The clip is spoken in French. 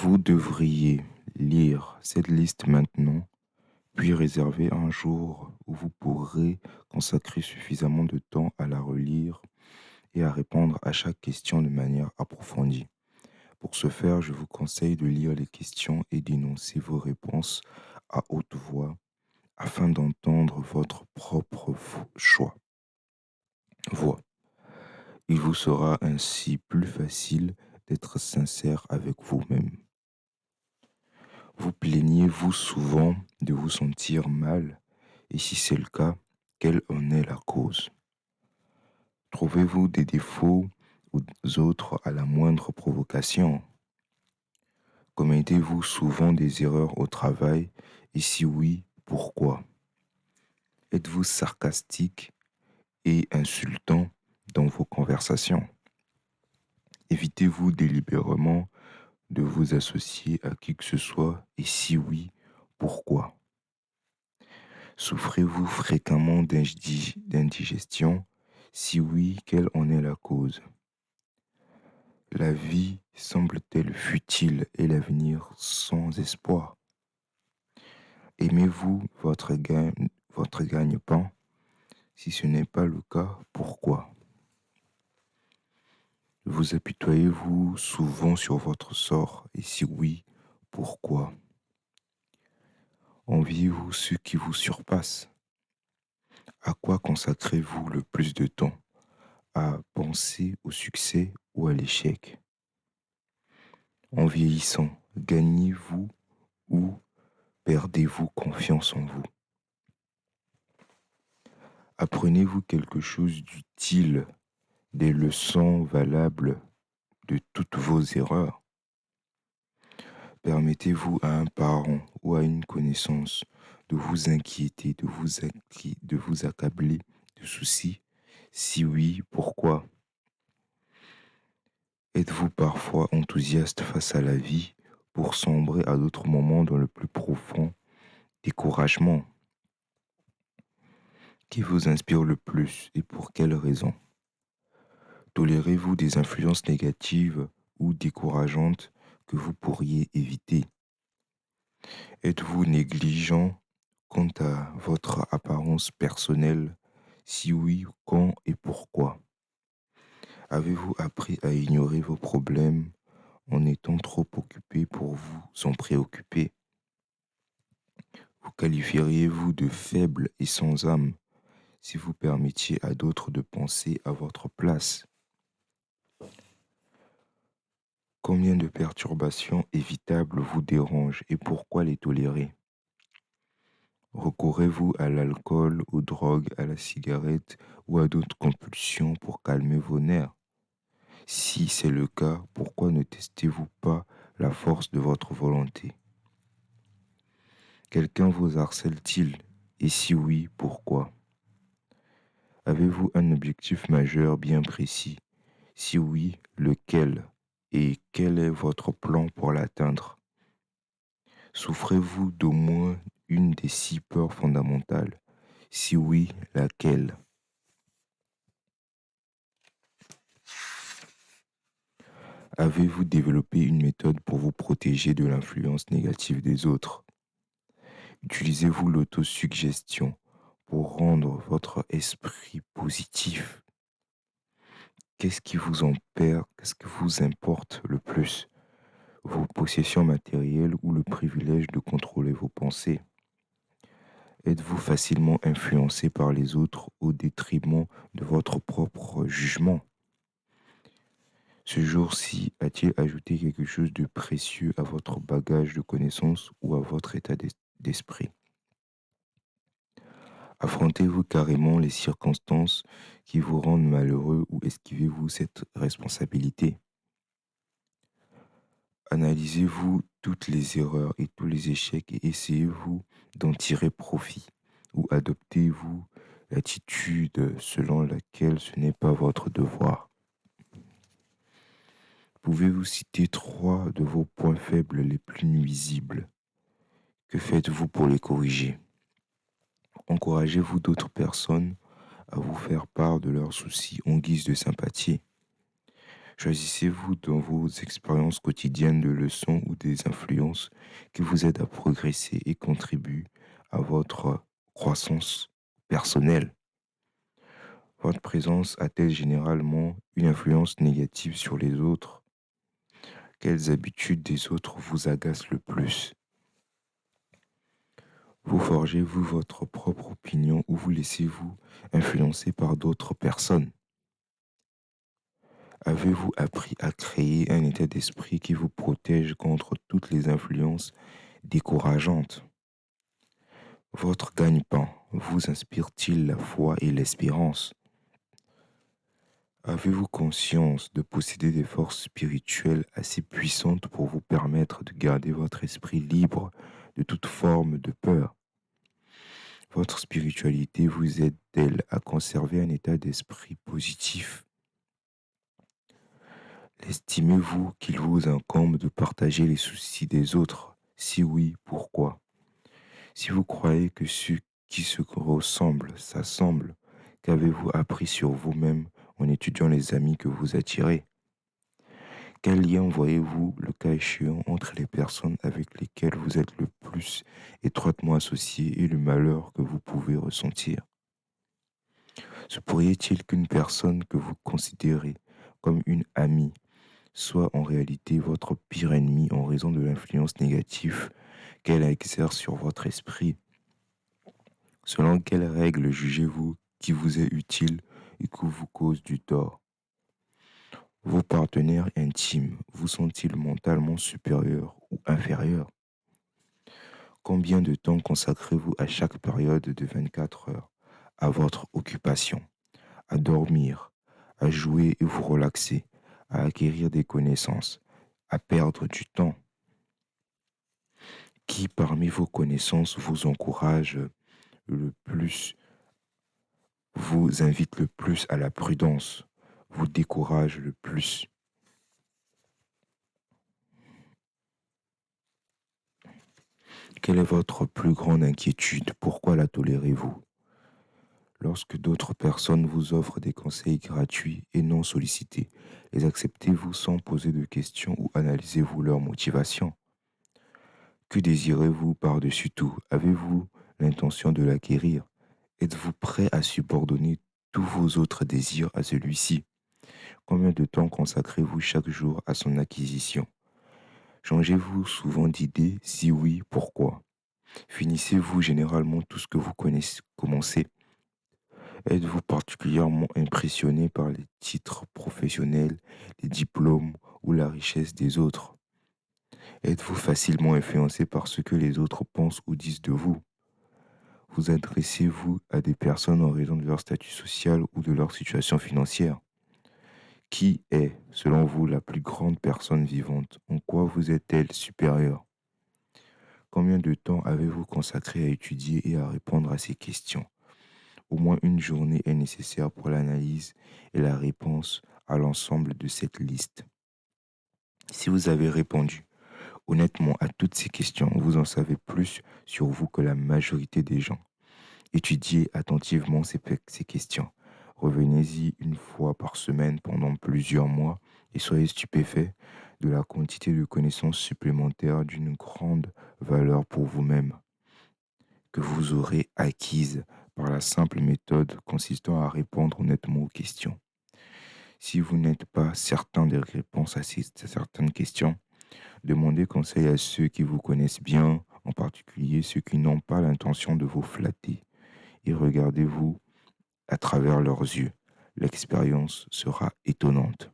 Vous devriez lire cette liste maintenant, puis réserver un jour où vous pourrez consacrer suffisamment de temps à la relire et à répondre à chaque question de manière approfondie. Pour ce faire, je vous conseille de lire les questions et d'énoncer vos réponses à haute voix afin d'entendre votre propre choix. Voix. Il vous sera ainsi plus facile d'être sincère avec vous-même. Vous plaignez-vous souvent de vous sentir mal et si c'est le cas, quelle en est la cause? Trouvez-vous des défauts aux autres à la moindre provocation? Commettez-vous souvent des erreurs au travail et si oui, pourquoi? Êtes-vous sarcastique et insultant dans vos conversations? Évitez-vous délibérément de vous associer à qui que ce soit et si oui, pourquoi? Souffrez-vous fréquemment d'indigestion? Si oui, quelle en est la cause? La vie semble-t-elle futile et l'avenir sans espoir? Aimez-vous votre gagne-pain? Si ce n'est pas le cas, pourquoi? Vous apitoyez-vous souvent sur votre sort? Et si oui, pourquoi? Enviez-vous ceux qui vous surpassent? À quoi consacrez-vous le plus de temps? À penser au succès ou à l'échec? En vieillissant, gagnez-vous ou perdez-vous confiance en vous? Apprenez-vous quelque chose d'utile, des leçons valables de toutes vos erreurs? Permettez-vous à un parent ou à une connaissance de vous inquiéter, de vous accabler de soucis? Si oui, pourquoi? Êtes-vous parfois enthousiaste face à la vie pour sombrer à d'autres moments dans le plus profond découragement? Qui vous inspire le plus et pour quelles raisons? Tolérez-vous des influences négatives ou décourageantes que vous pourriez éviter? Êtes-vous négligent quant à votre apparence personnelle? Si oui, quand et pourquoi? Avez-vous appris à ignorer vos problèmes en étant trop occupé pour vous en préoccuper? Vous qualifieriez-vous de faible et sans âme si vous permettiez à d'autres de penser à votre place? Combien de perturbations évitables vous dérangent et pourquoi les tolérer? Recourez-vous à l'alcool, aux drogues, à la cigarette ou à d'autres compulsions pour calmer vos nerfs? Si c'est le cas, pourquoi ne testez-vous pas la force de votre volonté? Quelqu'un vous harcèle-t-il? Et si oui, pourquoi? Avez-vous un objectif majeur bien précis? Si oui, lequel? Et quel est votre plan pour l'atteindre? Souffrez-vous d'au moins une des 6 peurs fondamentales? Si oui, laquelle? Avez-vous développé une méthode pour vous protéger de l'influence négative des autres? Utilisez-vous l'autosuggestion pour rendre votre esprit positif? Qu'est-ce qui vous importe le plus? Vos possessions matérielles ou le privilège de contrôler vos pensées? Êtes-vous facilement influencé par les autres au détriment de votre propre jugement? Ce jour-ci a-t-il ajouté quelque chose de précieux à votre bagage de connaissances ou à votre état d'esprit? Affrontez-vous carrément les circonstances qui vous rendent malheureux ou esquivez-vous cette responsabilité? Analysez-vous toutes les erreurs et tous les échecs et essayez-vous d'en tirer profit ou adoptez-vous l'attitude selon laquelle ce n'est pas votre devoir? Pouvez-vous citer 3 de vos points faibles les plus nuisibles? Que faites-vous pour les corriger? Encouragez-vous d'autres personnes à vous faire part de leurs soucis en guise de sympathie? Choisissez-vous dans vos expériences quotidiennes de leçons ou des influences qui vous aident à progresser et contribuent à votre croissance personnelle. Votre présence a-t-elle généralement une influence négative sur les autres? Quelles habitudes des autres vous agacent le plus? Vous forgez-vous votre propre opinion ou vous laissez-vous influencer par d'autres personnes? Avez-vous appris à créer un état d'esprit qui vous protège contre toutes les influences décourageantes? Votre gagne-pain vous inspire-t-il la foi et l'espérance? Avez-vous conscience de posséder des forces spirituelles assez puissantes pour vous permettre de garder votre esprit libre de toute forme de peur? Votre spiritualité vous aide-t-elle à conserver un état d'esprit positif? Estimez-vous qu'il vous incombe de partager les soucis des autres? Si oui, pourquoi? Si vous croyez que ceux qui se ressemblent s'assemblent, qu'avez-vous appris sur vous-même en étudiant les amis que vous attirez? Quel lien voyez-vous, le cas échéant, entre les personnes avec lesquelles vous êtes le plus étroitement associé et le malheur que vous pouvez ressentir? Se pourrait-il qu'une personne que vous considérez comme une amie soit en réalité votre pire ennemi en raison de l'influence négative qu'elle exerce sur votre esprit? Selon quelles règles jugez-vous qui vous est utile et qui vous cause du tort? Vos partenaires intimes vous sont-ils mentalement supérieurs ou inférieurs? Combien de temps consacrez-vous à chaque période de 24 heures à votre occupation, à dormir, à jouer et vous relaxer, à acquérir des connaissances, à perdre du temps? Qui parmi vos connaissances vous encourage le plus, vous invite le plus à la prudence, vous décourage le plus? Quelle est votre plus grande inquiétude? Pourquoi la tolérez-vous? Lorsque d'autres personnes vous offrent des conseils gratuits et non sollicités, les acceptez-vous sans poser de questions ou analysez-vous leur motivation? Que désirez-vous par-dessus tout? Avez-vous l'intention de l'acquérir? Êtes-vous prêt à subordonner tous vos autres désirs à celui-ci? Combien de temps consacrez-vous chaque jour à son acquisition? Changez-vous souvent d'idée? Si oui, pourquoi? Finissez-vous généralement tout ce que vous commencez? Êtes-vous particulièrement impressionné par les titres professionnels, les diplômes ou la richesse des autres? Êtes-vous facilement influencé par ce que les autres pensent ou disent de vous? Vous adressez-vous à des personnes en raison de leur statut social ou de leur situation financière? Qui est, selon vous, la plus grande personne vivante? En quoi vous êtes-elle supérieure? Combien de temps avez-vous consacré à étudier et à répondre à ces questions? Au moins une journée est nécessaire pour l'analyse et la réponse à l'ensemble de cette liste. Si vous avez répondu honnêtement à toutes ces questions, vous en savez plus sur vous que la majorité des gens. Étudiez attentivement ces questions. Revenez-y une fois par semaine pendant plusieurs mois et soyez stupéfait de la quantité de connaissances supplémentaires d'une grande valeur pour vous-même que vous aurez acquises par la simple méthode consistant à répondre honnêtement aux questions. Si vous n'êtes pas certain des réponses à certaines questions, demandez conseil à ceux qui vous connaissent bien, en particulier ceux qui n'ont pas l'intention de vous flatter, et regardez-vous à travers leurs yeux. L'expérience sera étonnante.